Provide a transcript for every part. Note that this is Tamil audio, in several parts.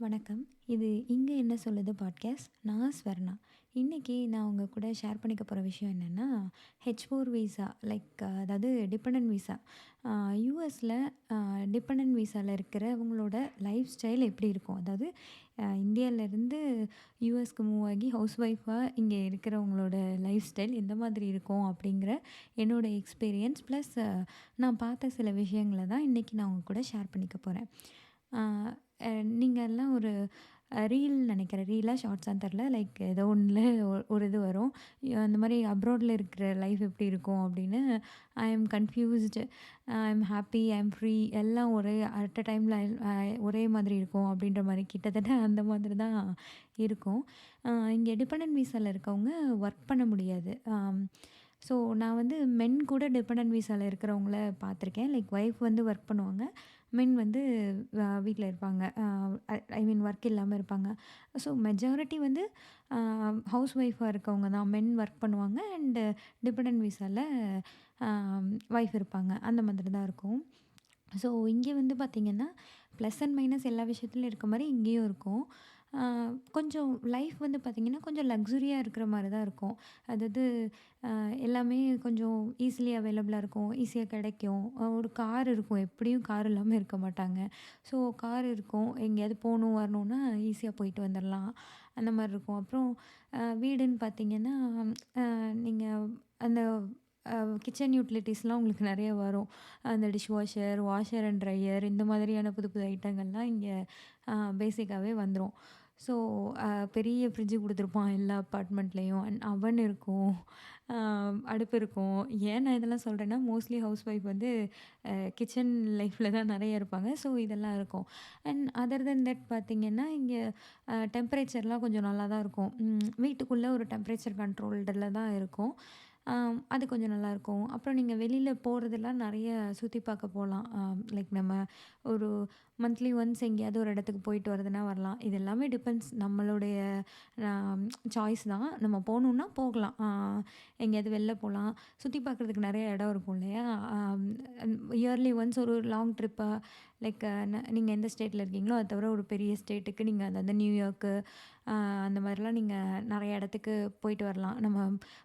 வணக்கம். இது "இங்க என்ன சொல்லுது" பாட்காஸ்ட். நான் ஸ்வர்ணா. இன்னைக்கு நான் உங்க கூட ஷேர் பண்ணிக்க போற விஷயம் என்னன்னா, H4 விசா அதாவது டிபெண்டன்ட் விசா. யுஎஸ்ல டிபெண்டன்ட் விசால இருக்கிறவங்களோட லைஃப் ஸ்டைல் எப்படி இருக்கும்? அதாவது இந்தியாவிலேருந்து யுஎஸ்க்கு மூவ் ஆகி ஹவுஸ் ஒய்ஃபா இங்கே இருக்கிறவங்களோட லைஃப் ஸ்டைல் எந்த மாதிரி இருக்கும்? அப்படிங்கிற என்னோட எக்ஸ்பீரியன்ஸ் ப்ளஸ் நான் பார்த்த சில விஷயங்கள தான் இன்னைக்கு நான் உங்க கூட ஷேர் பண்ணிக்க போறேன். ஆ நீங்கலாம் ஒரு ரீல் நினைக்கிறேன். ரீலா ஷார்ட்ஸான்னு தெரில. ஏதோ ஒண்ணுல ஒரு இது வரும். அந்த மாரி அப்ராட்ல இருக்கிற லைஃப் எப்படி இருக்கும் அப்படின்னு, ஐ அம் கன்ஃப்யூஸ்டு, ஐ am happy, I am free எல்லாம் ஒரே அட் அ டைம்ல ஒரே மாதிரி இருக்கும் அப்படின்ற மாரி கிட்டத்தட்ட அந்த மாதிரி தான் இருக்கும். இங்கே டிபெண்டன்ட் விசால இருக்கவங்க ஒர்க் பண்ண முடியாது. ஸோ நான் வந்து மென் கூட டிபெண்டன்ட் விசால இருக்கிறவங்கள பார்த்துருக்கேன். ஒய்ஃப் வந்து ஒர்க் பண்ணுவாங்க. மென் வந்து வீட்ல இருப்பாங்க. ஐ மீன் ஒர்க் இல்லாம இருப்பாங்க. ஸோ மெஜாரிட்டி வந்து ஹவுஸ் ஒய்ஃபா இருக்கவங்க தான். மென் ஒர்க் பண்ணுவாங்க அண்டு டிபெண்டன்ட் விசால ஒய்ஃப் இருப்பாங்க. அந்த மாதிரி தான் இருக்கும். ஸோ இங்கே வந்து பார்த்திங்கன்னா, ப்ளஸ் அண்ட் மைனஸ் எல்லா விஷயத்துலயும் இருக்க மாரி இங்கேயும் இருக்கும். ஆ கொஞ்சம் லைஃப் வந்து பார்த்திங்கன்னா, கொஞ்சம் லக்ஸுரியா இருக்கிற மாரி தான் இருக்கும். அதாவது எல்லாமே கொஞ்சம் ஈஸிலி அவைலபிளா இருக்கும். ஈஸியா கிடைக்கும். ஒரு கார் இருக்கும். எப்படியும் கார் இல்லாம இருக்க மாட்டாங்க. ஸோ கார் இருக்கும். எங்கேயாவது போணும், வரணும்னா ஈஸியா போயிட்டு வந்துரலாம். அந்த மாரி இருக்கும். அப்புறம் வீடுன்னு பார்த்திங்கன்னா, நீங்க அந்த கிச்சன் யூட்டிலிட்டீஸ்லாம் உங்களுக்கு நெறைய வரும். அந்த dish washer, washer and dryer இந்த மாதிரியான புது புது ஐட்டங்கள்லாம் இங்கே பேசிக்காவே வந்துரும். ஸோ பெரிய ஃப்ரிட்ஜ் குடுத்துருப்பான் எல்லா அப்பார்ட்மெண்ட்லேயும். அண்ட் அவன் இருக்கும். அ அடுப்பு இருக்கும். ஏன் நான் இதெல்லாம் சொல்றேன்னா, மோஸ்ட்லி ஹவுஸ் ஒய்ஃப் வந்து கிச்சன் லைஃப்ல தான் நெறைய இருப்பாங்க. ஸோ இதெல்லாம் இருக்கும். அண்ட் அதர் தென் தட் பார்த்தீங்கன்னா, இங்கே டெம்பரேச்சர்லாம் கொஞ்சம் நல்லா தான் இருக்கும். வீட்டுக்குள்ளே ஒரு டெம்பரேச்சர் கண்ட்ரோல்டில தான் இருக்கும். அது கொஞ்சம் நல்லாயிருக்கும். அப்புறம் நீங்க வெளியில போறதெல்லாம் நெறைய சுத்தி பார்க்க போலாம். நம்ம ஒரு மந்த்லி ஒன்ஸ் எங்கேயாவது ஒரு இடத்துக்கு போயிட்டு வரதுனா வரலாம். இது எல்லாமே டிபெண்ட்ஸ் நம்மளுடைய அ சாய்ஸ் தான். நம்ம போணும்னா போகலாம். எங்கேயாவது வெளில போலாம். சுத்தி பார்க்குறதுக்கு நெறைய இடம் இருக்கும் இல்லையா? இயர்லி ஒன்ஸ் ஒரு லாங் ட்ரிப்பா நீங்க எந்த ஸ்டேட்ல இருக்கீங்களோ, அது தவிர ஒரு பெரிய ஸ்டேட்டுக்கு நீங்க அதாவது நியூயார்க்கு அந்த மாதிரிலாம் நீங்க நெறைய இடத்துக்கு போயிட்டு வரலாம். நம்ம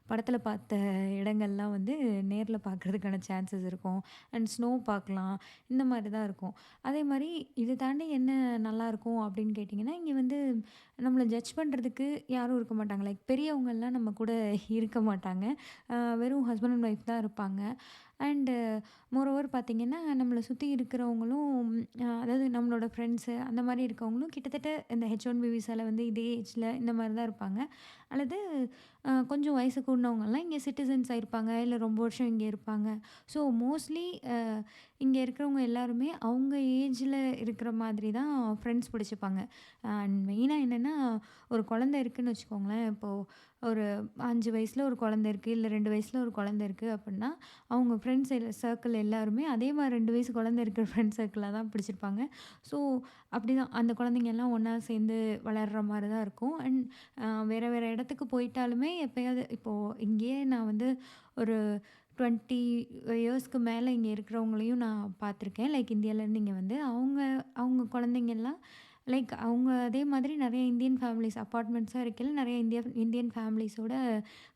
படத்தில பார்த்த இடங்கள்லாம் வந்து நேர்ல பார்க்குறதுக்கான சான்சஸ் இருக்கும். அண்ட் ஸ்னோ பார்க்கலாம். இந்த மாரி தான் இருக்கும். அதே மாரி இத தாண்டி என்ன நல்லாயிருக்கும் அப்படின்னு கேட்டிங்கன்னா, இங்கே வந்து நம்மள ஜட்ஜ் பண்ணுறதுக்கு யாரும் இருக்க மாட்டாங்க. பெரியவங்கலாம் நம்ம கூட இருக்க மாட்டாங்க. வெறும் ஹஸ்பண்ட் அண்ட் ஒய்ஃப் தான் இருப்பாங்க. அண்டு மோரோவர் பார்த்தீங்கன்னா, நம்மள சுத்தி இருக்கிறவங்களும் அதாவது நம்மளோட ஃப்ரெண்ட்ஸு அந்த மாரி இருக்கவங்களும் கிட்டத்தட்ட இந்த H1B விசால வந்து இதே ஏஜ்ல இந்த மாரி தான் இருப்பாங்க. அல்லது கொஞ்சம் வயசு கூடினவங்கலாம் இங்கே சிட்டிசன்ஸ் ஆயிருப்பாங்க. இல்ல ரொம்ப வருஷம் இங்கே இருப்பாங்க. ஸோ மோஸ்ட்லி இங்கே இருக்கிறவங்க எல்லாருமே அவங்க ஏஜ்ல இருக்கிற மாதிரி தான் ஃப்ரெண்ட்ஸ் பிடிச்சுப்பாங்க. அண்ட் மெயினா என்னென்னா, ஒரு குழந்தை இருக்குன்னு வச்சுக்கோங்களேன். இப்போது ஒரு 5 வயசுல ஒரு குழந்தை இருக்கு. இல்ல 2 வயசுல ஒரு குழந்தை இருக்கு அப்புட்ன்னா, அவங்க ஃப்ரெண்ட்ஸ் சர்க்கிள் எல்லாருமே அதே மாரி 2 வயசு குழந்தை இருக்கிற ஃப்ரெண்ட்ஸ் சர்க்கிளா தான் பிடிச்சிருப்பாங்க. ஸோ அப்படிதான் அந்த குழந்தைங்க எல்லாம் ஒண்ணா சேர்ந்து வளர்ற மாரி தான் இருக்கும். அண்ட் வேற வேற இடத்துக்கு போயிட்டாலுமே எப்பயாவது இப்போ இங்கேயே நான் வந்து ஒரு 20 இயர்ஸ்க்கு மேல இங்க இருக்கிறவங்களையும் நான் பார்த்துருக்கேன். இந்தியாவிலேருந்து இங்க வந்து அவங்க அவங்க குழந்தைங்கலாம் அவங்க அதே மாதிரி நெறைய இந்தியன் ஃபேமிலிஸ் அப்பார்ட்மெண்ட்ஸா இருக்கையில நெறைய இந்தியன் ஃபேமிலிஸோட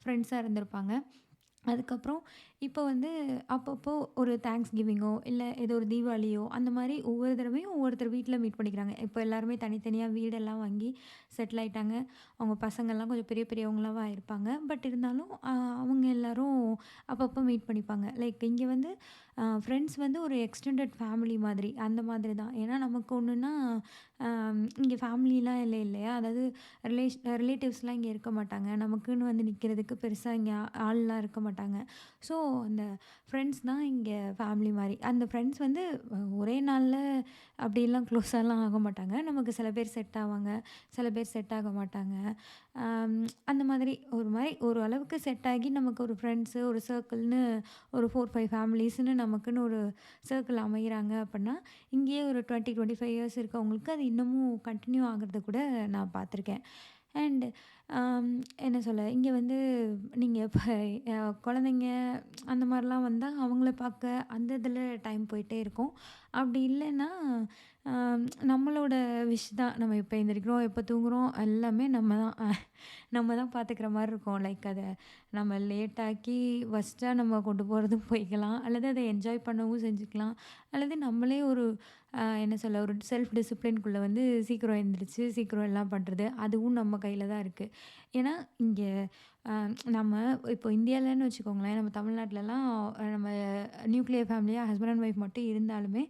ஃப்ரெண்ட்ஸா இருந்திருப்பாங்க. அதுக்கப்புறம் இப்போ வந்து அப்பப்போ ஒரு தேங்க்ஸ் கிவிங்கோ, இல்ல ஏதோ ஒரு தீபாவளியோ அந்த மாரி ஒவ்வொரு தடவையும் ஒவ்வொருத்தர் வீட்ல மீட் பண்ணிக்கிறாங்க. இப்போ எல்லாருமே தனித்தனியா வீடெல்லாம் வாங்கி செட்டில் ஆயிட்டாங்க. அவங்க பசங்கள்லாம் கொஞ்சம் பெரிய பெரியவங்களாவா ஆயிருப்பாங்க. பட் இருந்தாலும் அவங்க எல்லாரும் அப்பப்போ மீட் பண்ணிப்பாங்க. இங்கே வந்து ஃப்ரெண்ட்ஸ் வந்து ஒரு எக்ஸ்டெண்டட் ஃபேமிலி மாதிரி, அந்த மாதிரி தான். ஏன்னா நமக்கு ஒண்ணுன்னா, இங்கே ஃபேமிலிலாம் இல்லை இல்லையா? அதாவது ரிலேட்டிவ்ஸ்லாம் இங்கே இருக்க மாட்டாங்க. நமக்குன்னு வந்து நிற்கிறதுக்கு பெருசா இங்கே ஆள்லாம் இருக்க மாட்டாங்க. ஸோ அந்த ஃப்ரெண்ட்ஸ் தான் இங்கே ஃபேமிலி மாரி. அந்த ஃப்ரெண்ட்ஸ் வந்து ஒரே நாள்ல அப்படிலாம் க்ளோஸாலாம் ஆக மாட்டாங்க. நமக்கு சில பேர் செட் ஆவாங்க. சில பேர் செட் ஆக மாட்டாங்க. அந்த மாதிரி ஒரு மாரி ஒரு அளவுக்கு செட் ஆகி நமக்கு ஒரு ஃப்ரெண்ட்ஸு, ஒரு சர்க்கிள்னு ஒரு 4, 5 ஃபேமிலீஸ்ன்னு நமக்குன்னு ஒரு சர்க்கிள் அமையிறாங்க அப்புட்ன்னா, இங்கேயே ஒரு 20, 25 இயர்ஸ் இருக்கவங்களுக்கு அது இன்னமும் கன்டின்யூ ஆகுறத கூட நான் பார்த்துருக்கேன். அண்ட் என்ன சொல்ல, இங்கே வந்து நீங்கள் இப்போ குழந்தைங்க அந்த மாதிரிலாம் வந்தால் அவங்கள பார்க்க அந்த இதில் டைம் போயிட்டே இருக்கும். அப்படி இல்லைன்னா நம்மளோட விஷ் தான். நம்ம எப்போ எந்திரிக்கிறோம், எப்போ தூங்குறோம் எல்லாமே நம்ம தான் பார்த்துக்கிற மாதிரி இருக்கும். லைக் அதை நம்ம லேட்டாக்கி ஃபஸ்ட்டாக நம்ம கொண்டு போகிறதும் போய்க்கலாம், அல்லது அதை என்ஜாய் பண்ணவும் செஞ்சுக்கலாம், அல்லது நம்மளே ஒரு என்ன சொல்ல, ஒரு செல்ஃப் டிசிப்ளின்குள்ளே வந்து சீக்கிரம் எழுந்திரிச்சு சீக்கிரம் எல்லாம் பண்ணுறது அதுவும் நம்ம கையில் தான் இருக்குது. ஏன்னா இங்கே நம்ம இப்போ இந்தியாவிலன்னு வச்சுக்கோங்களேன், நம்ம தமிழ்நாட்டிலலாம் நம்ம நியூக்ளியர் ஃபேமிலியாக ஹஸ்பண்ட் அண்ட் ஒய்ஃப் மட்டும் இருந்தாலுமே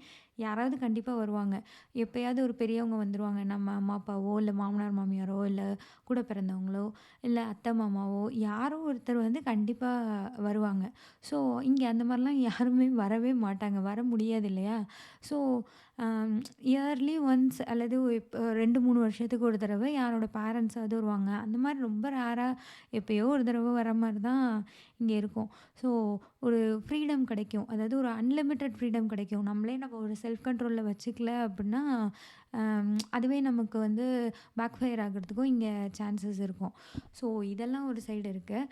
யாராவது கண்டிப்பாக வருவாங்க. எப்பயாவது ஒரு பெரியவங்க வந்துருவாங்க. நம்ம அம்மா அப்பாவோ இல்லை மாமனார் மாமியாரோ இல்லை கூட பிறந்தவங்களோ இல்லை அத்தை மாமாவோ யாரோ ஒருத்தர் வந்து கண்டிப்பாக வருவாங்க. ஸோ இங்கே அந்த மாதிரிலாம் யாருமே வரவே மாட்டாங்க, வர முடியாது இல்லையா? ஸோ இயர்லி ஒன்ஸ் அல்லது இப்போ 2, 3 வருஷத்துக்கு ஒரு தடவை யாரோட பேரண்ட்ஸாவது வருவாங்க. அந்த மாதிரி ரொம்ப ரேராக எப்பயோ ஒரு தடவை வர மாதிரி தான் இங்கே இருக்கும். ஸோ ஒரு ஃப்ரீடம் கிடைக்கும். அதாவது ஒரு அன்லிமிட்டெட் ஃப்ரீடம் கிடைக்கும். நம்ம ஒரு செல்ஃப் கண்ட்ரோலில் வச்சுக்கல அப்படின்னா அதுவே நமக்கு வந்து பேக் ஃபயர் ஆகிறதுக்கும் இங்கே சான்சஸ் இருக்கும். ஸோ இதெல்லாம் ஒரு சைடு இருக்குது.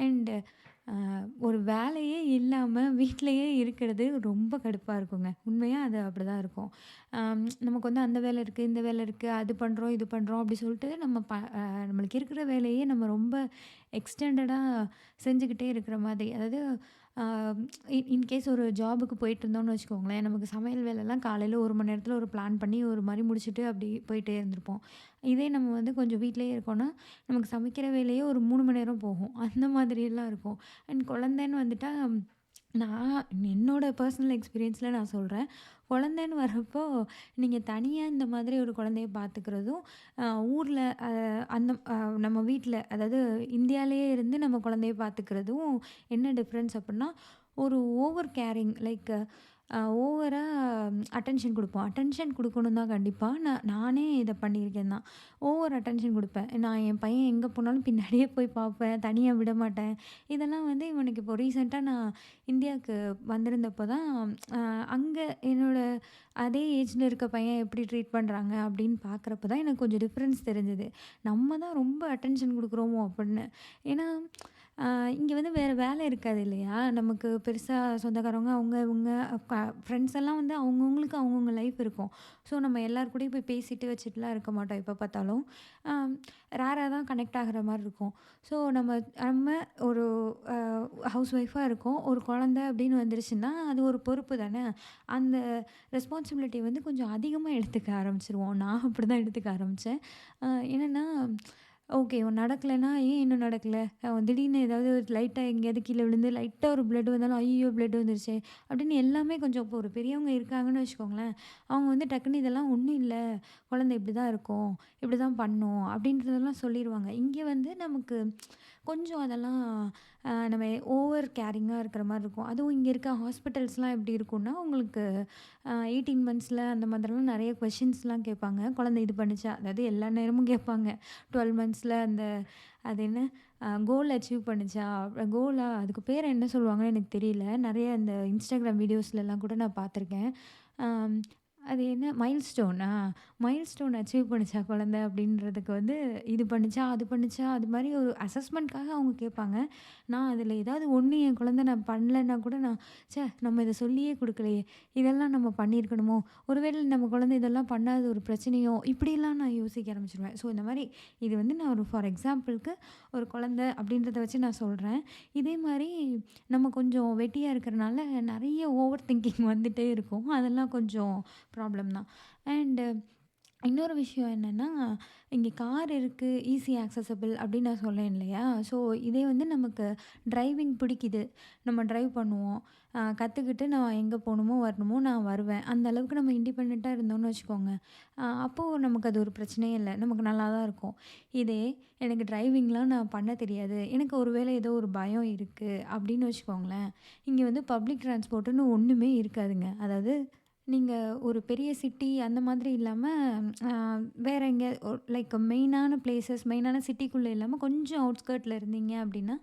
அண்டு ஒரு வேலையே இல்லாமல் வீட்டிலையே இருக்கிறது ரொம்ப கடுப்பாக இருக்குங்க. உண்மையாக அது அப்படி தான் இருக்கும். நமக்கு வந்து அந்த வேலை இருக்குது, இந்த வேலை இருக்குது, அது பண்ணுறோம், இது பண்ணுறோம் அப்படி சொல்லிட்டு நம்மளுக்கு இருக்கிற வேலையே நம்ம ரொம்ப எக்ஸ்டெண்டடாக செஞ்சுக்கிட்டே இருக்கிற மாதிரி. அதாவது இன்கேஸ் ஒரு ஜாபுக்கு போயிட்டு இருந்தோம்னு வச்சுக்கோங்களேன், நமக்கு சமையல் வேலைலாம் காலையில் 1 மணி நேரத்தில் ஒரு பிளான் பண்ணி ஒரு மாதிரி முடிச்சுட்டு அப்படி போயிட்டே இருந்திருப்போம். இதே நம்ம வந்து கொஞ்சம் வீட்டிலேயே இருக்கோம்னா நமக்கு சமைக்கிற வேலையே ஒரு 3 மணி நேரம் போகும். அந்த மாதிரியெல்லாம் இருக்கும். அண்ட் குழந்தைன்னு வந்துட்டா நான் என்னோட பர்சனல் எக்ஸ்பீரியன்ஸில் நான் சொல்கிறேன். குழந்தைன்னு வரப்போ நீங்கள் தனியாக இந்த மாதிரி ஒரு குழந்தைய பார்த்துக்கிறதும் ஊரில் அந்த நம்ம வீட்டில் அதாவது இந்தியாவிலேயே இருந்து நம்ம குழந்தைய பார்த்துக்கிறதும் என்ன டிஃப்ரென்ஸ் அப்படின்னா, ஒரு ஓவர் கேரிங் லைக் ஓவராக அட்டென்ஷன் கொடுப்போம். அட்டென்ஷன் கொடுக்கணும் தான் கண்டிப்பாக. நானே இதை பண்ணியிருக்கேன் தான். ஓவர் அட்டென்ஷன் கொடுப்பேன். நான் என் பையன் எங்கே போனாலும் பின்னாடியே போய் பார்ப்பேன், தனியாக விட மாட்டேன். இதெல்லாம் வந்து இவனுக்கு இப்போ ரீசெண்டாக நான் இந்தியாவுக்கு வந்திருந்தப்போ தான் அங்கே என்னோட அதே ஏஜில் இருக்க பையன் எப்படி ட்ரீட் பண்ணுறாங்க அப்படின்னு பார்க்குறப்ப தான் எனக்கு கொஞ்சம் டிஃப்ரென்ஸ் தெரிஞ்சுது. நம்ம தான் ரொம்ப அட்டென்ஷன் கொடுக்குறோமோ அப்படின்னு. ஏன்னா இங்கே வந்து வேறு வேலை இருக்காது இல்லையா? நமக்கு பெருசாக சொந்தக்காரவங்க அவங்க இவங்க ஃப்ரெண்ட்ஸ் எல்லாம் வந்து அவங்கவுங்களுக்கு அவங்கவுங்க லைஃப் இருக்கும். ஸோ நம்ம எல்லார் கூடயும் போய் பேசிட்டு வச்சுட்டுலாம் இருக்க மாட்டோம் எப்போ பார்த்தாலும். ரேராக தான் கனெக்ட் ஆகிற மாதிரி இருக்கும். ஸோ நம்ம நம்ம ஒரு ஹவுஸ் ஒய்ஃபாக இருக்கோம். ஒரு குழந்த அப்படின்னு வந்துருச்சுன்னா அது ஒரு பொறுப்பு தானே. அந்த ரெஸ்பான்சிபிலிட்டி வந்து கொஞ்சம் அதிகமாக எடுத்துக்க ஆரம்பிச்சுருவோம். நான் அப்படி தான் எடுத்துக்க ஆரம்பித்தேன். என்னென்னா ஓகே. நடக்கலைன்னா, "ஏன் இன்னும் நடக்கல?" திடீர்னு ஏதாவது லைட்டாக எங்கேயாவது கீழ விழுந்து லைட்டாக ஒரு பிளட் வந்தாலும், "ஐய்யய்யோ! பிளட் வந்துருச்சே!" அப்படின்னு எல்லாமே கொஞ்சம் இப்போ ஒரு பெரியவங்க இருக்காங்கன்னு வச்சுக்கோங்களேன், அவங்க வந்து டக்குன்னு இதெல்லாம் ஒண்ணும் இல்ல, குழந்தை இப்படி தான் இருக்கும், இப்படி தான் பண்ணும் அப்படின்றதெல்லாம் சொல்லிருவாங்க. இங்கே வந்து நமக்கு கொஞ்சம் அதெல்லாம் நம்ம ஓவர் கேரிங்காக இருக்கிற மாரி இருக்கும். அதுவும் இங்கே இருக்க ஹாஸ்பிட்டல்ஸ்லாம் எப்படி இருக்கும்னா, உங்களுக்கு 18 மந்த்ஸில் அந்த மாதிரிலாம் நிறைய கொஷின்ஸ்லாம் கேட்பாங்க. குழந்தை இது பண்ணுச்சா? அதாவது எல்லா நேரமும் கேட்பாங்க. 12 மந்த்ஸில் அது என்ன கோல் அச்சீவ் பண்ணுச்சா? கோலா? அதுக்கு பேர் என்ன சொல்லுவாங்கன்னு எனக்கு தெரியல. நிறைய இந்த இன்ஸ்டாகிராம் வீடியோஸ்லலாம் கூட நான் பார்த்துருக்கேன். அது என்ன மைல்ஸ்டோன் அச்சீவ் பண்ணுச்சா குழந்தை அப்படின்றதுக்கு வந்து இது பண்ணுச்சா, அது பண்ணுச்சா, அது மாதிரி ஒரு அசஸ்மெண்ட்காக அவங்க கேட்பாங்க. நான் அதில் ஏதாவது ஒன்று என் குழந்தை நான் பண்ணலன்னா கூட நம்ம இதை சொல்லியே கொடுக்கலையே, இதெல்லாம் நம்ம பண்ணியிருக்கணுமோ, ஒருவேளை நம்ம குழந்தை இதெல்லாம் பண்ணாத ஒரு பிரச்சனையோ, இப்படிலாம் நான் யோசிக்க ஆரம்பிச்சிருவேன். ஸோ இந்த மாதிரி இது வந்து நான் ஒரு ஃபார் எக்ஸாம்பிளுக்கு ஒரு குழந்தை அப்படின்றத வச்சு நான் சொல்கிறேன். இதே மாதிரி நம்ம கொஞ்சம் வெட்டியாக இருக்கிறனால நிறைய ஓவர் திங்கிங் வந்துட்டே இருக்கும். அதெல்லாம் கொஞ்சம் ப்ராப்ளம் தான். அண்டு இன்னொரு விஷயம் என்னென்னா, இங்கே கார் இருக்குது, ஈஸி ஆக்சஸபிள் அப்படின்னு நான் சொன்னேன் இல்லையா? ஸோ இதே வந்து நமக்கு டிரைவிங் பிடிக்குது, நம்ம டிரைவ் பண்ணுவோம், கற்றுக்கிட்டு நான் எங்கே போகணுமோ வரணுமோ நான் வருவேன். அந்த அளவுக்கு நம்ம இண்டிபெண்ட்டாக இருந்தோம்னு வச்சுக்கோங்க, அப்போது நமக்கு அது ஒரு பிரச்சனையே இல்லை, நமக்கு நல்லா தான் இருக்கும். இதே எனக்கு டிரைவிங்லாம் நான் பண்ண தெரியாது, எனக்கு ஒரு வேளை ஏதோ ஒரு பயம் இருக்குது அப்படின்னு வச்சுக்கோங்களேன், இங்கே வந்து பப்ளிக் டிரான்ஸ்போர்ட்டுன்னு ஒன்றுமே இருக்காதுங்க. அதாவது நீங்கள் ஒரு பெரிய சிட்டி அந்த மாதிரி இல்லாமல் வேறு எங்கேயா லைக் மெயினான பிளேசஸ், மெயினான சிட்டிக்குள்ளே இல்லாமல் கொஞ்சம் அவுட்ஸ்கர்ட்டில் இருந்தீங்க அப்படின்னா,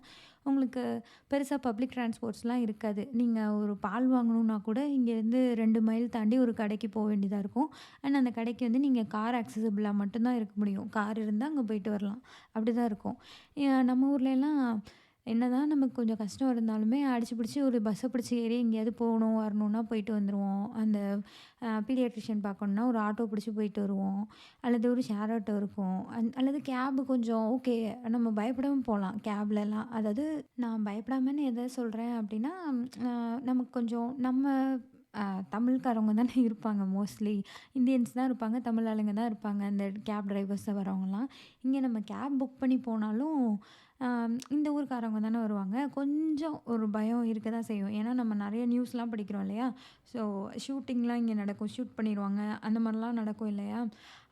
உங்களுக்கு பெருசா பப்ளிக் டிரான்ஸ்போர்ட்ஸ்லாம் இருக்காது. நீங்க ஒரு பால் வாங்கணும்னா கூட இங்கேருந்து 2 மைல் தாண்டி ஒரு கடைக்கு போ வேண்டியதா இருக்கும். அண்ட் அந்த கடைக்கு வந்து நீங்க கார் ஆக்சஸபிளா மட்டும் தான் இருக்க முடியும். கார் இருந்தா அங்க போயிட்டு வரலாம். அப்படிதான் இருக்கும். நம்ம ஊர்லலாம் என்னதான் நமக்கு கொஞ்சம் கஷ்டம் இருந்தாலுமே, அடிச்சு பிடிச்சு ஒரு பஸ்ஸ பிடிச்சு ஏறி எங்கேயாவது போகணும், வரணும்னா போயிட்டு வந்துருவோம். அந்த பீடியாட்ரிஷியன் பார்க்கணுன்னா ஒரு ஆட்டோ பிடிச்சு போயிட்டு வருவோம். அல்லது ஒரு ஷேர் ஆட்டோ இருக்கும். அல்லது கேப் கொஞ்சம் ஓகே. நம்ம பயப்படாம போலாம் கேப்லலாம். அதாவது நான் பயப்படாமன்னு எத சொல்றேன் அப்டின்னா, அ நமக்கு கொஞ்சம் நம்ம அ தமிழ்காரவங்க தானே இருப்பாங்க மோஸ்ட்லி. இந்தியன்ஸ் தான் இருப்பாங்க. தமிழ் ஆளுங்க தான் இருப்பாங்க. அந்த கேப் டிரைவர்ஸா வரவங்கலாம். இங்க நம்ம கேப் புக் பண்ணி போனாலும், அ இந்த ஊர்க்காரவங்க தானே வருவாங்க. கொஞ்சம் ஒரு பயம் இருக்க தான் செய்யும். ஏன்னா நம்ம நெறைய நியூஸ்லாம் படிக்கிறோம் இல்லையா? ஸோ ஷூட்டிங்லாம் இங்க நடக்கும். ஷூட் பண்ணிருவாங்க. அந்த மாரிலாம் நடக்கும் இல்லையா?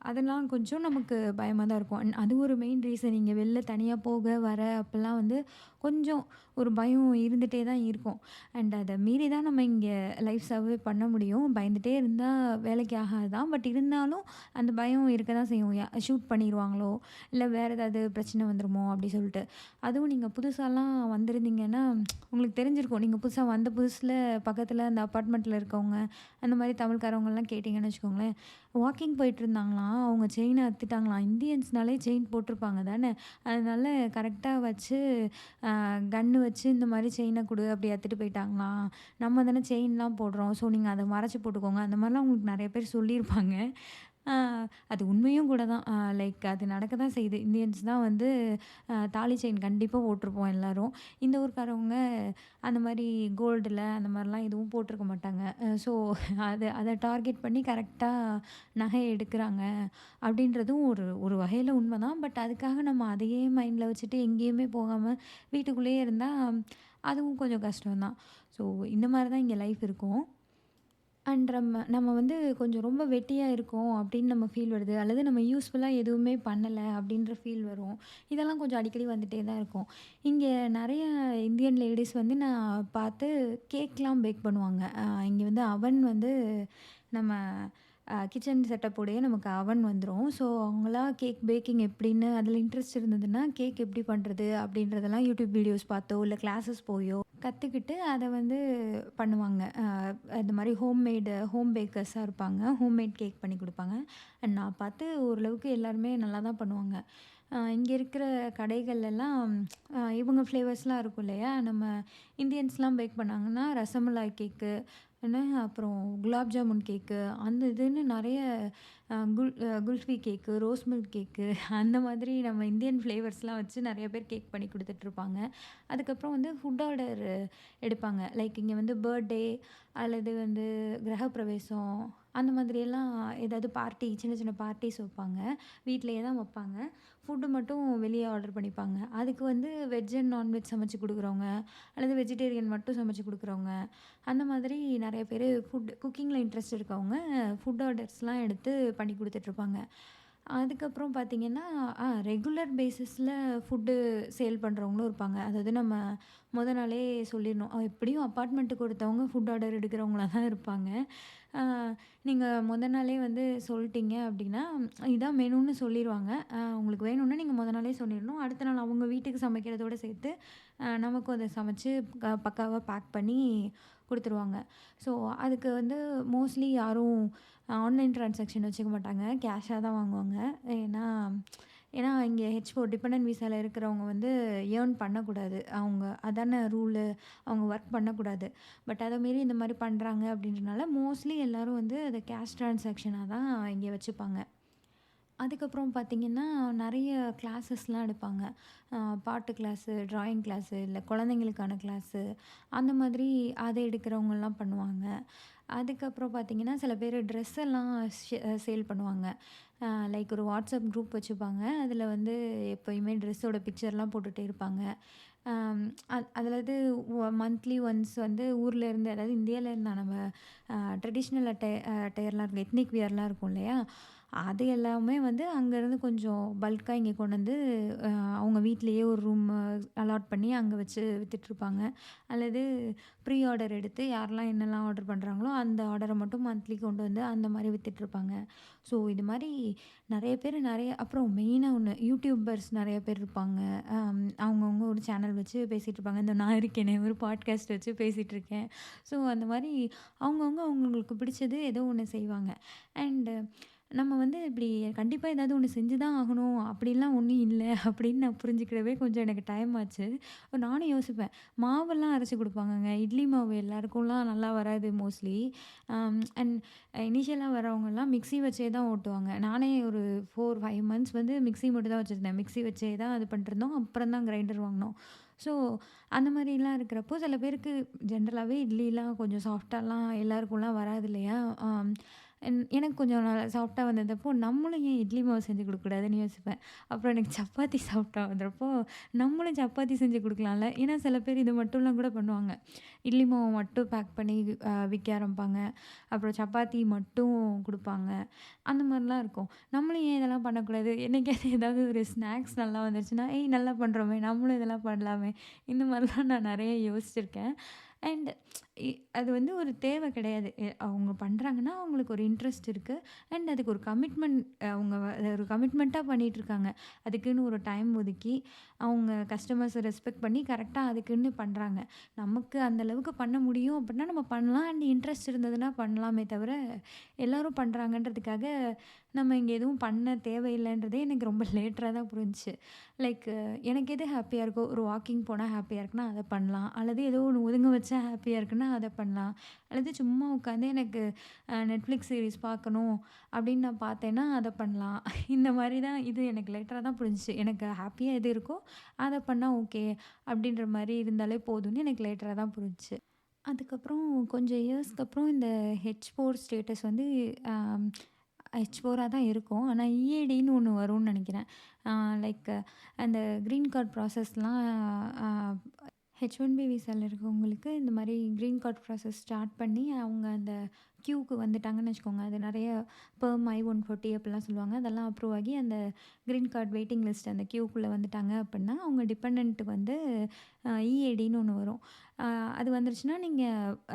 அதெல்லாம் கொஞ்சம் நமக்கு பயமா தான் இருக்கும். அது ஒரு மெயின் ரீசன். இங்க வெளில தனியா போக, வர அப்பலாம் வந்து கொஞ்சம் ஒரு பயம் இருந்துட்டே தான் இருக்கும். அண்ட் அத மீறி தான் நம்ம இங்க லைஃப் சர்வே பண்ண முடியும். பயந்துட்டே இருந்தா வேலைக்கு ஆகாது தான். பட் இருந்தாலும் அந்த பயம் இருக்க தான் செய்யும். ஷூட் பண்ணிருவாங்களோ! இல்ல வேற ஏதாவது பிரச்சனை வந்துருமோ! அப்டி சொல்லிட்டு. அதுவும் நீங்க புதுசாலாம் வந்திருந்தீங்கன்னா, உங்களுக்கு தெரிஞ்சிருக்கும். நீங்க புதுசா வந்த புதுசுல பக்கத்துல அந்த அபார்ட்மெண்ட்ல இருக்கவங்க, அந்த மாரி தமிழ்காரவங்கலாம் கேட்டீங்கன்னு வச்சுக்கோங்களேன், வாக்கிங் போயிட்டுருந்தாங்களாம். அவங்க செயின அத்துட்டாங்களாம். இந்தியன்ஸ்னாலே செயின் போட்டிருப்பாங்க தானே! அதனால கரெக்ட்டா வச்சு கன்னு வச்சு இந்த மாரி செயின குடு அப்படி அத்துட்டு போயிட்டாங்களாம். நம்ம தானே செயின்லாம் போடுறோம். ஸோ நீங்க அத மறைச்சு போட்டுக்கோங்க. அந்த மாரிலாம் உங்களுக்கு நெறைய பேர் சொல்லியிருப்பாங்க. ஆ அது உண்மையும் கூட தான். லைக் அது நடக்க தான் செய்யுது. இந்தியன்ஸ் தான் வந்து தாலி செயின் கண்டிப்பா போட்டிருப்போம் எல்லாரும். இந்த ஊர்க்காரவங்க அந்த மாரி கோல்டுல அந்த மாரிலாம் எதுவும் போட்டிருக்க மாட்டாங்க. ஸோ அத டார்கெட் பண்ணி கரெக்ட்டா நகைய எடுக்குறாங்க. அப்படின்றதும் ஒரு ஒரு வகையில உண்மதான். பட் அதுக்காக நம்ம அதையே மைண்ட்ல வச்சுட்டு எங்கேயுமே போகாம வீட்டுக்குள்ளேயே இருந்தா அதுவும் கொஞ்சம் கஷ்டம் தான். ஸோ இந்த மாரி தான் இங்க லைஃப் இருக்கும். அண்ட் நம்ம நம்ம வந்து கொஞ்சம் ரொம்ப வெட்டியா இருக்கோம் அப்படின்னு நம்ம ஃபீல் வருது. அல்லது நம்ம யூஸ்ஃபுல்லா எதுவுமே பண்ணல அப்படின்ற ஃபீல் வரும். இதெல்லாம் கொஞ்சம் அடிக்கடி வந்துட்டே தான் இருக்கும். இங்க நெறைய இந்தியன் லேடீஸ் வந்து நான் பார்த்து கேக்லாம் பேக் பண்ணுவாங்க. இங்க வந்து அவன் வந்து நம்ம கிச்சன் செட்டப்போடயே நமக்கு அவன் வந்துரும். ஸோ அவங்களா கேக் பேக்கிங் எப்படின்னு அதில இன்ட்ரெஸ்ட் இருந்ததுன்னா, கேக் எப்படி பண்ணுறது அப்படின்றதெல்லாம் யூடியூப் வீடியோஸ் பார்த்தோ, இல்ல கிளாஸஸ் போயோ கத்துக்கிட்டு அத வந்து பண்ணுவாங்க. இந்த மாரி ஹோம் பேக்கர்ஸா இருப்பாங்க. ஹோம்மேட் கேக் பண்ணி குடுப்பாங்க. அண்ட் நான் பார்த்து ஓரளவுக்கு எல்லாருமே நல்லா தான் பண்ணுவாங்க. இங்க இருக்கிற கடைகள்லலாம் இவங்க ஃப்ளேவர்ஸ்லாம் இருக்கும் இல்லையா? நம்ம இந்தியன்ஸ்லாம் பேக் பண்ணாங்கன்னா, ரசமலாய் கேக்கு, அப்புறம் குலாப் ஜாமுன் கேக்கு, அந்த இதுன்னு நெறைய குல்ஃபி கேக்கு, ரோஸ் மில்க் கேக்கு அந்த மாதிரி நம்ம இந்தியன் ஃப்ளேவர்ஸ்லாம் வச்சு நெறைய பேர் கேக் பண்ணி குடுத்துட்ருப்பாங்க. அதுக்கப்புறம் வந்து ஃபுட் ஆர்டர் எடுப்பாங்க. லைக் இங்க வந்து பர்த்டே அல்லது வந்து கிரகப்பிரவேசம் அந்த மாதிரியெல்லாம் ஏதாவது பார்ட்டி சின்ன சின்ன பார்ட்டீஸ் வைப்பாங்க. வீட்லயே தான் வைப்பாங்க. ஃபுட்டு மட்டும் வெளிய ஆர்டர் பண்ணிப்பாங்க. அதுக்கு வந்து வெஜ் அண்ட் நான்வெஜ் சமைச்சு குடுக்குறவங்க, அல்லது வெஜிடேரியன் மட்டும் சமைச்சு குடுக்குறவங்க, அந்த மாதிரி நெறைய பேரு குக்கிங்கில இன்ட்ரெஸ்ட் இருக்கவங்க, ஃபுட் ஆர்டர்ஸ்லாம் எடுத்து பண்ணி குடுத்துட்ருப்பாங்க. அதுக்கப்புறம் பார்த்தீங்கன்னா, ரெகுலர் பேசிஸ்ல ஃபுட்டு சேல் பண்றவங்களும் இருப்பாங்க. அதாவது நம்ம மொத நாளே சொல்லிரணும். எப்படியும் அப்பார்ட்மெண்ட்டுக்கு ஒருத்தவங்க ஃபுட் ஆர்டர் எடுக்கிறவங்களா தான் இருப்பாங்க. அ நீங்க மொத நாளே வந்து சொல்ட்டீங்க அப்படின்னா, இதான் மெனுன்னு சொல்லிருவாங்க. உங்களுக்கு வேணும்னா நீங்க மொத நாளே சொல்லிரணும். அடுத்த நாள் அவங்க வீட்டுக்கு சமைக்கிறதோட சேர்த்து, நமக்கும் அத சமைச்சு பக்காவா பேக் பண்ணி குடுத்துருவாங்க. ஸோ அதுக்கு வந்து மோஸ்ட்லி யாரும் ஆன்லைன் ட்ரான்சாக்ஷன் வச்சுக்க மாட்டாங்க. கேஷா தான் வாங்குவாங்க. ஏன்னா ஏன்னா இங்கே H4 டிபெண்டன்ட் விசால இருக்கிறவங்க வந்து ஏர்ன் பண்ணக்கூடாது. அவங்க அதானே ரூலு. அவங்க ஒர்க் பண்ணக்கூடாது. பட் அத மீறி இந்த மாரி பண்றாங்க அப்படின்றனால மோஸ்ட்லி எல்லாரும் வந்து அத கேஷ் ட்ரான்சாக்ஷனா தான் இங்கே வச்சுப்பாங்க. அதுக்கப்புறம் பார்த்தீங்கன்னா, நெறைய கிளாஸஸ்லாம் எடுப்பாங்க. பாட்டு கிளாஸு, டிராயிங் கிளாஸு, இல்ல குழந்தைங்களுக்கான கிளாஸு, அந்த மாதிரி அத எடுக்கிறவங்கலாம் பண்ணுவாங்க. அதுக்கப்புறம் பார்த்தீங்கன்னா, சில பேரு ட்ரெஸ் எல்லாம் சேல் பண்ணுவாங்க. லைக் ஒரு வாட்ஸ்அப் குரூப் வச்சுப்பாங்க. அதில வந்து எப்பயுமே ட்ரெஸ்ஸோட பிக்சர்லாம் போட்டுட்டே இருப்பாங்க. அம் அதாவது மந்த்லி ஒன்ஸ் வந்து ஊர்ல இருந்து அதாவது இந்தியால இருந்தா நம்ம ட்ரெடிஷ்னல் அட்டையர்லாம் இருக்கும். எத்னிக் வியர்லாம் இருக்கும் இல்லையா? அது எல்லாமே வந்து அங்கேருந்து கொஞ்சம் பல்க்கா இங்கே கொண்டு வந்து அ அவங்க வீட்லயே ஒரு ரூம் அலாட் பண்ணி அங்க வச்சு வித்துட்ருப்பாங்க. அல்லது ப்ரீ ஆர்டர் எடுத்து யாரெல்லாம் என்னெல்லாம் ஆர்டர் பண்றாங்களோ, அந்த ஆர்டர மட்டும் மந்த்லி கொண்டு வந்து அந்த மாரி வித்துட்ருப்பாங்க. ஸோ இது மாரி நெறைய பேர் நெறைய அப்புறம் மெயினா ஒண்ணு யூடியூபர்ஸ் நெறைய பேர் இருப்பாங்க. அவங்கவங்க ஒரு சேனல் வச்சு பேசிட்டு இருப்பாங்க. இந்த நான் இருக்கேனே ஒரு பாட்காஸ்ட் வச்சு பேசிட்டு இருக்கேன். ஸோ அந்த மாரி அவங்கவங்க அவங்களுக்கு பிடிச்சது ஏதோ ஒண்ணு செய்வாங்க. அண்ட் நம்ம வந்து இப்படி கண்டிப்பா ஏதாவது ஒண்ணு செஞ்சு தான் ஆகணும் அப்படிலாம் ஒண்ணும் இல்ல அப்படின்னு நான் புரிஞ்சுக்கிறவே கொஞ்சம் எனக்கு டைம் ஆச்சு. நானும் யோசிப்பேன். மாவெல்லாம் அரைச்சு குடுப்பாங்கங்க. இட்லி மாவு எல்லாருக்கும்லாம் நல்லா வராது மோஸ்ட்லி. அண்ட் இனிஷியலா வரவங்கலாம் மிக்ஸி வச்சே தான் ஓட்டுவாங்க. நானே ஒரு 4, 5 மந்த்ஸ் வந்து மிக்ஸி மட்டும் தான் வச்சிருந்தேன். மிக்ஸி வச்சே தான் இது பண்ணிட்டுருந்தோம். அப்புறம் தான் கிரைண்டர் வாங்குனோம். ஸோ அந்த மாரிலாம் இருக்கிறப்போ சில பேருக்கு ஜென்ரலாவே இட்லிலாம் கொஞ்சம் சாஃப்ட்டாலாம் எல்லாருக்கும்லாம் வராது இல்லையா? எனக்கு கொஞ்சம் நல்லா சாஃப்ட்டா வந்ததப்போ, நம்மளும் ஏன் இட்லி மாவு செஞ்சு குடுக்கக்கூடாதுன்னு யோசிப்பேன். அப்புறம் எனக்கு சப்பாத்தி சாஃப்ட்டா வந்தப்போ, நம்மளும் சப்பாத்தி செஞ்சு குடுக்கலாம்ல. ஏன்னா சில பேர் இது மட்டும்லாம் கூட பண்ணுவாங்க. இட்லி மாவு மட்டும் பேக் பண்ணி விக்க ஆரம்பிப்பாங்க. அப்புறம் சப்பாத்தி மட்டும் குடுப்பாங்க. அந்த மாரிலாம் இருக்கும். நம்மளும் ஏன் இதெல்லாம் பண்ணக்கூடாது? என்னைக்காவது ஏதாவது ஒரு ஸ்நாக்ஸ் நல்லா வந்துருச்சுன்னா, "ஏய் நல்லா பண்றோமே! நம்மளும் இதெல்லாம் பண்ணலாமே!" இந்த மாரிலாம் நான் நெறைய யோசிச்சிருக்கேன். அண்ட் இ அது வந்து ஒரு தேவை கிடையாது. அவங்க பண்றாங்கன்னா, அவங்களுக்கு ஒரு இன்ட்ரெஸ்ட் இருக்கு. அண்ட் அதுக்கு ஒரு கமிட்மெண்ட் அவங்க அத ஒரு கமிட்மெண்ட்டா பண்ணிட்டுருக்காங்க. அதுக்குன்னு ஒரு டைம் ஒதுக்கி, அவங்க கஸ்டமர்ஸ ரெஸ்பெக்ட் பண்ணி கரெக்ட்டா அதுக்குன்னு பண்றாங்க. நமக்கு அந்த அளவுக்கு பண்ண முடியும் அப்படின்னா, நம்ம பண்ணலாம். அண்ட் இன்ட்ரெஸ்ட் இருந்ததுன்னா பண்ணலாமே தவிர, எல்லாரும் பண்றாங்கன்றதுக்காக, நம்ம இங்க எதுவும் பண்ண தேவையில்லன்றதே எனக்கு ரொம்ப லேட்டரா தான் புரிஞ்சுச்சு. லைக் எனக்கு எது ஹேப்பியா இருக்கோ, ஒரு வாக்கிங் போனா ஹேப்பியா இருக்குன்னா, அத பண்ணலாம். அல்லது ஏதோ ஒண்ணு ஒதுங்க வச்சா ஹேப்பியா இருக்குன்னா, அத பண்ணலாம். அல்லது சும்மா உட்காந்து எனக்கு Netflix சீரிஸ் பார்க்கணும் அப்படின்னு நான் பார்த்தேன்னா, அத பண்ணலாம். இந்த மாரி தான் இது எனக்கு லேட்டரா தான் புரிஞ்சுச்சு. எனக்கு ஹேப்பியா எது இருக்கோ, அத பண்ணா ஓகே. அப்படின்ற மாரி இருந்தாலே போதும்னு எனக்கு லேட்டரா தான் புரிஞ்சுச்சு. அதுக்கப்புறம் கொஞ்சம் இயர்ஸ்க்கு அப்புறம் இந்த H4 ஸ்டேட்டஸ் வந்து அம் H4ஆ தான் இருக்கும். ஆனா EADன்னு ஒண்ணு வரும்னு நெனைக்கிறேன். ஆ லைக் அந்த கிரீன் கார்ட் ப்ராசஸ்லாம் அ H1B விசால இருக்கவங்களுக்கு இந்த மாரி கிரீன் கார்ட் ப்ராசஸ் ஸ்டார்ட் பண்ணி அவங்க அந்த கியூக்கு வந்துட்டாங்கன்னு வச்சுக்கோங்க. அது நெறைய பெர்ம் I-140 அப்படிலாம் சொல்லுவாங்க. அதெல்லாம் அப்ரூவ் ஆகி அந்த கிரீன் கார்ட் வெயிட்டிங் லிஸ்ட் அந்த கியூக்குள்ள வந்துட்டாங்க அப்படின்னா, அவங்க டிபெண்டன்ட் வந்து EADன்னு ஒண்ணு வரும். அ அது வந்துருச்சுன்னா நீங்க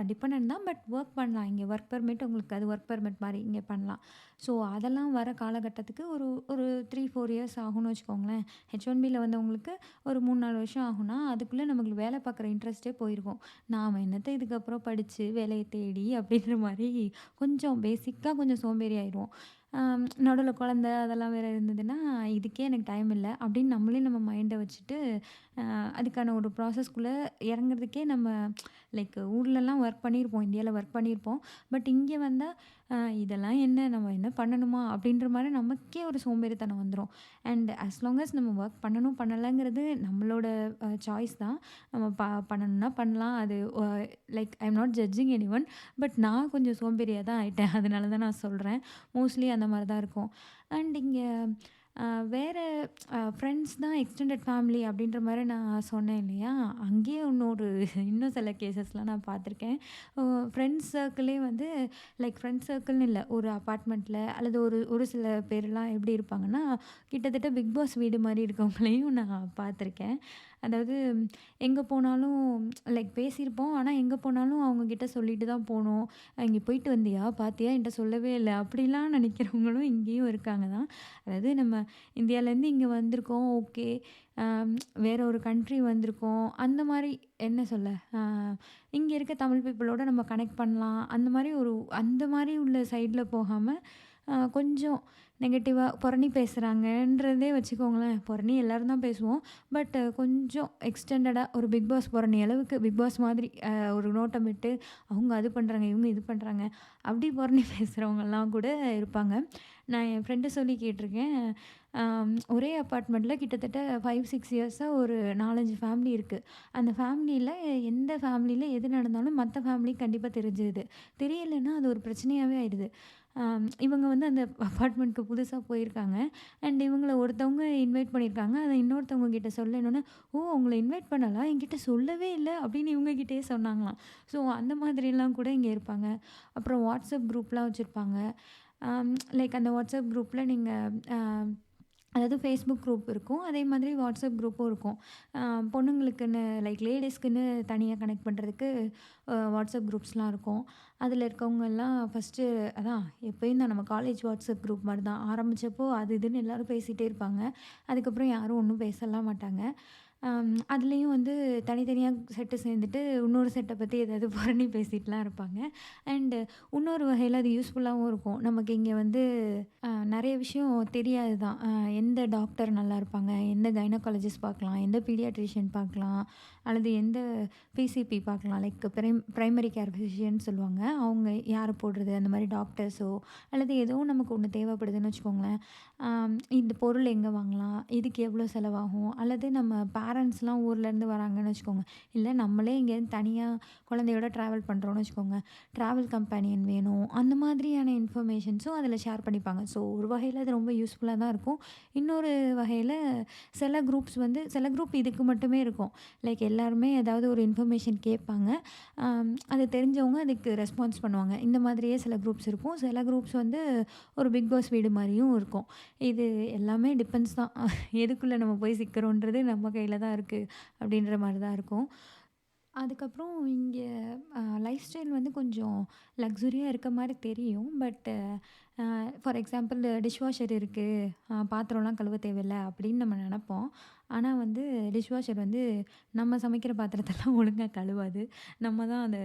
டிபெண்டன்ட் தான். பட் ஒர்க் பண்ணலாம். இங்க ஒர்க் பெர்மிட் உங்களுக்கு அது ஒர்க் பெர்மிட் மாரி இங்க பண்ணலாம். ஸோ அதெல்லாம் வர காலகட்டத்துக்கு ஒரு ஒரு 3, 4 இயர்ஸ் ஆகும்னு வச்சுக்கோங்களேன். H1Bல வந்தவங்களுக்கு ஒரு 3, 4 வருஷம் ஆகும்னா, அதுக்குள்ள நமக்கு வேலை பார்க்குற இன்ட்ரெஸ்ட்டே போயிருக்கும். நாம என்னத்த இதுக்கப்புறம் படிச்சு வேலைய தேடி அப்படின்ற மாரி கொஞ்சம் பேசிக்கா கொஞ்சம் சோம்பேறி ஆயிருவோம். நடுவுல குழந்தை அதெல்லாம் வேற இருந்ததுன்னா, இதுக்கே எனக்கு டைம் இல்ல அப்படின்னு நம்மளே நம்ம மைண்ட வச்சுட்டு, அதுக்கான ஒரு ப்ராசஸ்க்குள்ள இறங்குறதுக்கே நம்ம லைக் ஊர்லலாம் ஒர்க் பண்ணியிருப்போம். இந்தியால ஒர்க் பண்ணியிருப்போம். பட் இங்கே வந்தா, இதெல்லாம் என்ன நம்ம என்ன பண்ணணுமா? அப்படின்ற மாரி நமக்கே ஒரு சோம்பேறித்தனம் வந்துரும். அண்ட் அஸ் லாங் அஸ் நம்ம ஒர்க் பண்ணணும், பண்ணலங்கிறது நம்மளோட சாய்ஸ் தான். நம்ம பண்ணணும்னா பண்ணலாம். அது like I am not judging anyone. But நான் கொஞ்சம் சோம்பேறியா தான் ஆயிட்டேன். அதனால தான் நான் சொல்றேன். மோஸ்ட்லி அந்த மாரி தான் இருக்கும். அண்ட் இங்க வேற ஃப்ரெண்ட்ஸ் தான் எக்ஸ்டெண்டட் ஃபேமிலி அப்படின்ற மாரி நான் சொன்னேன் இல்லையா? அங்கேயே இன்னும் சில கேஸஸ்லாம் நான் பார்த்துருக்கேன். ஃப்ரெண்ட்ஸ் சர்க்கிளே வந்து லைக் ஃப்ரெண்ட்ஸ் சர்க்கிள்னு இல்ல. ஒரு அபார்ட்மெண்ட்ல அல்லது ஒரு ஒரு சில பேர்லாம் எப்படி இருப்பாங்கன்னா, கிட்டத்தட்ட பிக் பாஸ் வீடு மாரி இருக்கவங்களையும் நான் பார்த்துருக்கேன். அதாவது எங்க போனாலும் லைக் பேசியிருப்போம். ஆனா எங்க போனாலும் அவங்க கிட்ட சொல்லிட்டு தான் போணும். "இங்க போயிட்டு வந்தியா? பார்த்தியா? என்ட்ட சொல்லவே இல்ல." அப்படிலாம் நினைக்கிறவங்களும் இங்கேயும் இருக்காங்க தான். அதாவது நம்ம இந்தியாலேருந்து இங்க வந்திருக்கோம். ஓகே. வேற ஒரு கண்ட்ரி வந்திருக்கோம். அந்த மாரி என்ன சொல்ல? இங்க இருக்க தமிழ் பீப்பிளோட நம்ம கனெக்ட் பண்ணலாம். அந்த மாரி உள்ள சைட்ல போகாம, கொஞ்சம் நெகட்டிவா புரணி பேசுறாங்கன்றதே வச்சுக்கோங்களேன். புரணி எல்லாரும் தான் பேசுவோம். பட் கொஞ்சம் எக்ஸ்டெண்டடா ஒரு பிக் பாஸ் புரணி அளவுக்கு பிக் பாஸ் மாதிரி ஒரு நோட்டமிட்டு, அவங்க அது பண்றாங்க, இவங்க இது பண்றாங்க. அப்படி புரணி பேசுறவங்கலாம் கூட இருப்பாங்க. நான் என் ஃப்ரெண்ட சொல்லி கேட்டுருக்கேன். ஒரே அப்பார்ட்மெண்ட்ல கிட்டத்தட்ட 5, 6 இயர்ஸா ஒரு 4, 5 ஃபேமிலி இருக்கு. அந்த ஃபேமிலியில எந்த ஃபேமிலியில எது நடந்தாலும் மத்த ஃபேமிலிக்கு கண்டிப்பா தெரிஞ்சிருது. தெரியலன்னா அது ஒரு பிரச்சனையாவே ஆயிடுது. இவங்க வந்து அந்த அப்பார்ட்மெண்ட்க்கு புதுசா போயிருக்காங்க. அண்ட் இவங்கள ஒருத்தவங்க இன்வைட் பண்ணியிருக்காங்க. அத இன்னொருத்தவங்க கிட்ட சொல்லணும்னா, "ஓ! உங்கள இன்வைட் பண்ணலா? என்கிட்ட சொல்லவே இல்ல." அப்படின்னு இவங்க கிட்டயே சொன்னாங்களாம். ஸோ அந்த மாதிரிலாம் கூட இங்க இருப்பாங்க. அப்புறம் வாட்ஸ்அப் குரூப்லாம் வச்சிருப்பாங்க. லைக் அந்த வாட்ஸ்அப் குரூப்பில் நீங்கள் அதாவது ஃபேஸ்புக் குரூப் இருக்கும். அதே மாதிரி வாட்ஸ்அப் குரூப்பும் இருக்கும். அ பொண்ணுங்களுக்குன்னு லைக் லேடீஸ்க்குன்னு தனியா கனெக்ட் பண்ணுறதுக்கு வாட்ஸ்அப் குரூப்ஸ்லாம் இருக்கும். அதில இருக்கவங்கலாம் ஃபஸ்ட்டு அதான் எப்பயும் தான் நம்ம காலேஜ் வாட்ஸ்அப் குரூப் மாரி தான். ஆரம்பிச்சப்போ அது இதுன்னு எல்லாரும் பேசிட்டே இருப்பாங்க. அதுக்கப்புறம் யாரும் ஒண்ணும் பேசலாம் மாட்டாங்க. அதுலேயும் வந்து தனித்தனியா செட்டு சேர்ந்துட்டு இன்னொரு செட்ட பத்தி ஏதாவது புரணி பேசிட்டுலாம் இருப்பாங்க. அண்டு இன்னொரு வகையில அது யூஸ்ஃபுல்லாவும் இருக்கும். நமக்கு இங்க வந்து நெறைய விஷயம் தெரியாது தான். எந்த டாக்டர் நல்லா இருப்பாங்க, எந்த கைனகாலஜிஸ்ட் பார்க்கலாம், எந்த பீடியாட்ரிஷியன் பார்க்கலாம், அல்லது எந்த பிசிபி பார்க்கலாம். லைக் பிரைமரி கேர் ஃபிசிஷியன் சொல்லுவாங்க. அவங்க யார போடுறது, அந்த மாரி டாக்டர்ஸோ அல்லது ஏதோ நமக்கு ஒண்ணு தேவைப்படுதுன்னு வச்சுக்கோங்களேன். இந்த பொருள் எங்க வாங்கலாம்? இதுக்கு எவ்வளோ செலவாகும்? அல்லது நம்ம பேரண்ட்ஸ்லாம் ஊர்லேருந்து வராங்கன்னு வச்சுக்கோங்க. இல்ல நம்மளே இங்கேருந்து தனியா குழந்தையோட ட்ராவல் பண்ணுறோம்னு வச்சுக்கோங்க. ட்ராவல் கம்பேனியன் வேணும். அந்த மாதிரியான இன்ஃபர்மேஷன்ஸும் அதில ஷேர் பண்ணிப்பாங்க. ஸோ ஒரு வகையில அது ரொம்ப யூஸ்ஃபுல்லா தான் இருக்கும். இன்னொரு வகையில சில குரூப்ஸ் வந்து சில குரூப் இதுக்கு மட்டுமே இருக்கும். லைக் எல்லாருமே ஏதாவது ஒரு இன்ஃபர்மேஷன் கேட்பாங்க. அது தெரிஞ்சவங்க அதுக்கு ரெஸ்பான்ஸ் பண்ணுவாங்க. இந்த மாதிரியே சில குரூப்ஸ் இருக்கும். சில குரூப்ஸ் வந்து ஒரு பிக் பாஸ் வீடு மாரியும் இருக்கும். இது எல்லாமே டிபெண்ட்ஸ் தான். எதுக்குள்ள நம்ம போய் சிக்கிறோன்றது நம்ம கையில தான் இருக்கு. அப்படின்ற மாரி தான் இருக்கும். அதுக்கப்புறம் இங்கே லைஃப் ஸ்டைல் வந்து கொஞ்சம் லக்ஸுரியா இருக்க மாரி தெரியும். But for example dish washer இருக்கு. பாத்திரம்லாம் கழுவ தேவையில்ல அப்படின்னு நம்ம நெனைப்போம். ஆனா வந்து டிஷ் வாஷர் வந்து நம்ம சமைக்கிற பாத்திரத்தெல்லாம் ஒழுங்கா கழுவாது. நம்ம தான் அத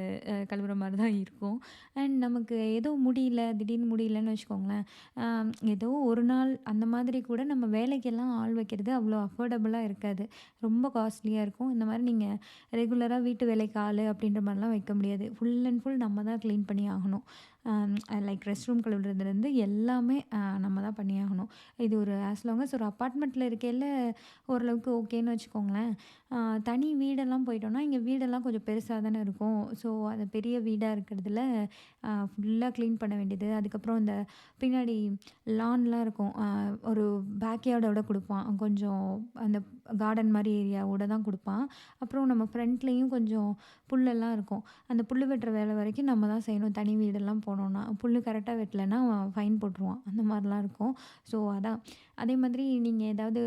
கழுவுற மாரி தான் இருக்கும். அண்ட் நமக்கு ஏதோ முடியல, திடீர்னு முடியலன்னு வச்சுக்கோங்களேன். ஏதோ ஒரு நாள் அந்த மாதிரி கூட நம்ம வேலைக்கெல்லாம் ஆள் வைக்கிறது அவ்வளோ அஃபோர்டபுளா இருக்காது. ரொம்ப காஸ்ட்லியா இருக்கும். இந்த மாரி நீங்க ரெகுலரா வீட்டு வேலைக்கு ஆளு அப்படின்ற மாரிலாம் வைக்க முடியாது. ஃபுல் அண்ட் ஃபுல் நம்ம தான் கிளீன் பண்ணி ஆகணும். லைக் ரெஸ்ட் ரூம் கழுவுறதுலேருந்து எல்லாமே நம்ம தான் பண்ணியாகணும். இது ஒரு ஆஸ் லாங் அஸ் ஒரு அப்பார்ட்மெண்ட்டில இருக்கையில ஓரளவுக்கு ஓகேன்னு வச்சுக்கோங்களேன். தனி வீடெல்லாம் போயிட்டோம்னா, இங்க வீடெல்லாம் கொஞ்சம் பெருசா தானே இருக்கும். ஸோ அது பெரிய வீடா இருக்கிறதுல ஃபுல்லா கிளீன் பண்ண வேண்டியது. அதுக்கப்புறம் இந்த பின்னாடி லான்லாம் இருக்கும். ஒரு பேக்யார்டோட குடுப்பான். கொஞ்சம் அந்த கார்டன் மாரி ஏரியாவோட தான் குடுப்பான். அப்புறம் நம்ம ஃப்ரண்ட்லேயும் கொஞ்சம் புல்லெல்லாம் இருக்கும். அந்த புல்லு வெட்டுற வேலை வரைக்கும் நம்ம தான் செய்யணும். தனி வீடெல்லாம் போனோம்னா. புல்லு கரெக்ட்டா வெட்டலன்னா அவன் ஃபைன் போட்டுருவான். அந்த மாரிலாம் இருக்கும். ஸோ அதான். அதே மாதிரி நீங்க ஏதாவது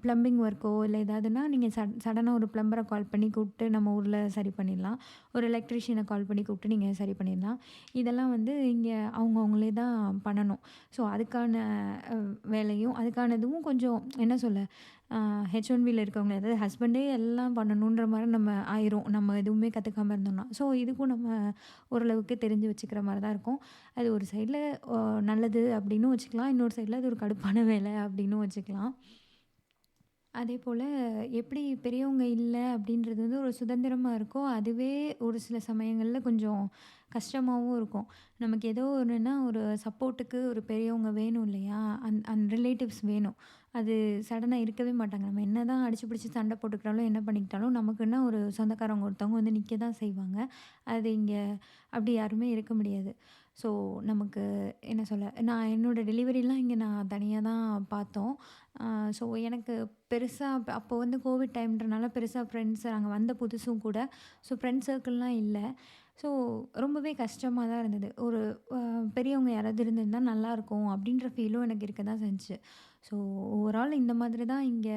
பிளம்பிங் ஒர்க்கோ இல்ல ஏதாவதுன்னா நீங்க சடனா ஒரு பிளம்பர கால் பண்ணி கூப்பிட்டு நம்ம ஊர்ல சரி பண்ணிடலாம். ஒரு எலக்ட்ரீஷியன கால் பண்ணி கூப்பிட்டு நீங்க சரி பண்ணிடலாம். இதெல்லாம் வந்து இங்க அவங்களே தான் பண்ணணும். ஸோ அதுக்கான அ வேலையும் அதுக்கான இதுவும் கொஞ்சம் என்ன சொல்ல ஹெச்1பில இருக்கவங்க அதாவது ஹஸ்பண்டே எல்லாம் பண்ணணுன்ற மாரி நம்ம ஆயிரும். நம்ம எதுவுமே கத்துக்காம இருந்தோம்னா. ஸோ இதுக்கும் நம்ம ஓரளவுக்கு தெரிஞ்சு வச்சுக்கிற மாரி தான் இருக்கும். அது ஒரு சைட்ல நல்லது அப்டின்னும் வச்சுக்கலாம். இன்னொரு சைட்ல அது ஒரு கடுப்பான வேலை அப்டின்னும் வச்சுக்கலாம். அதேபோல எப்படி பெரியவங்க இல்ல அப்படின்றது வந்து ஒரு சுதந்திரமா இருக்கோ, அதுவே ஒரு சில சமயங்கள்ல கொஞ்சம் கஷ்டமாவும் இருக்கும். நமக்கு ஏதோ ஒண்ணுன்னா ஒரு சப்போர்ட்டுக்கு ஒரு பெரியவங்க வேணும் இல்லையா? ரிலேட்டிவ்ஸ் வேணும். அது சடனா இருக்கவே மாட்டாங்க. நம்ம என்னதான் அடிச்சு பிடிச்சு சண்டை போட்டுக்கிட்டாலும், என்ன பண்ணிக்கிட்டாலும் நமக்குன்னா ஒரு சொந்தக்காரவங்க ஒருத்தவங்க வந்து நிக்க தான் செய்வாங்க. அது இங்க அப்படி யாருமே இருக்க முடியாது. ஸோ நமக்கு என்ன சொல்ல, நான் என்னோட டெலிவரிலாம் இங்க நான் தனியா தான் பார்த்தோம். ஸோ எனக்கு பெருசா அப்போ வந்து கோவிட் டைம்ன்றனால பெருசா ஃப்ரெண்ட்ஸ் நாங்க வந்த புதுசும் கூட. ஸோ ஃப்ரெண்ட் சர்க்கிள்லாம் இல்ல. ஸோ ரொம்பவே கஷ்டமா தான் இருந்தது. ஒரு பெரியவங்க யாராவது இருந்திருந்தா நல்லாயிருக்கும் அப்படின்ற ஃபீலும் எனக்கு இருக்க தான் செஞ்சுச்சு. ஸோ ஓவரால் இந்த மாதிரி தான் இங்க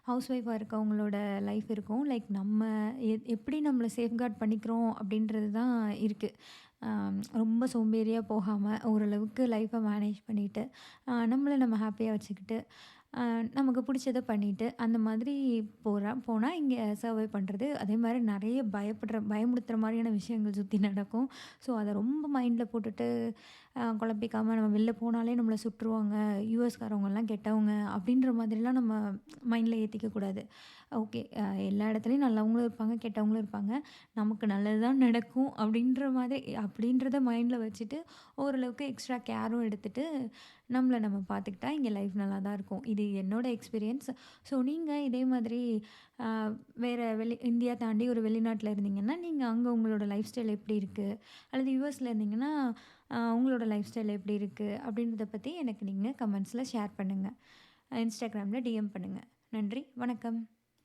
ஹவுஸ் ஒய்ஃபா இருக்கவங்களோட லைஃப் இருக்கும். லைக் நம்ம எப்படி நம்மள சேஃப்கார்ட் பண்ணிக்கிறோம் அப்படின்றது தான் இருக்கு. ரொம்ப சோம்பேறியா போகாம ஓரளவுக்கு லைஃப்ப மேனேஜ் பண்ணிட்டு, நம்மள நம்ம ஹாப்பியா வச்சுக்கிட்டு நமக்கு பிடிச்சத பண்ணிட்டு, அந்த மாதிரி போனா இங்க சர்வை பண்றது. அதே மாரி நெறைய பயமுறுத்துற மாரியான விஷயங்கள் சுத்தி நடக்கும். ஸோ, அத ரொம்ப மைண்ட்ல போட்டுட்டு குழப்பிக்காம நம்ம வெளில போனாலே நம்மள சுட்டுருவாங்க. யுஎஸ்காரவங்கலாம் கெட்டவங்க அப்படின்ற மாதிரிலாம் நம்ம மைண்ட்ல ஏத்திக்க கூடாது. ஓகே எல்லா இடத்துலயும் நல்லவங்களும் இருப்பாங்க, கெட்டவங்களும் இருப்பாங்க. நமக்கு நல்லது தான் நடக்கும் அப்படின்ற மாதிரி அப்படின்றத மைண்ட்ல வச்சுட்டு, ஓரளவுக்கு எக்ஸ்ட்ரா கேரும் எடுத்துட்டு, நம்மள நம்ம பார்த்துக்கிட்டா இங்க லைஃப் நல்லா தான் இருக்கும். இது என்னோட எக்ஸ்பீரியன்ஸ். ஸோ நீங்க இதே மாதிரி அ வேற இந்தியா தாண்டி ஒரு வெளிநாட்ல இருந்தீங்கன்னா, நீங்க அங்க உங்களோட லைஃப் ஸ்டைல் எப்படி இருக்கு? அல்லது யுஎஸ்ல இருந்தீங்கன்னா, உங்களோட லைஃப் ஸ்டைல் எப்படி இருக்கு? அப்படின்றத பத்தி எனக்கு நீங்க கமெண்ட்ஸ்ல ஷேர் பண்ணுங்க. இன்ஸ்டாகிராம்ல டிஎம் பண்ணுங்க. நன்றி, வணக்கம்.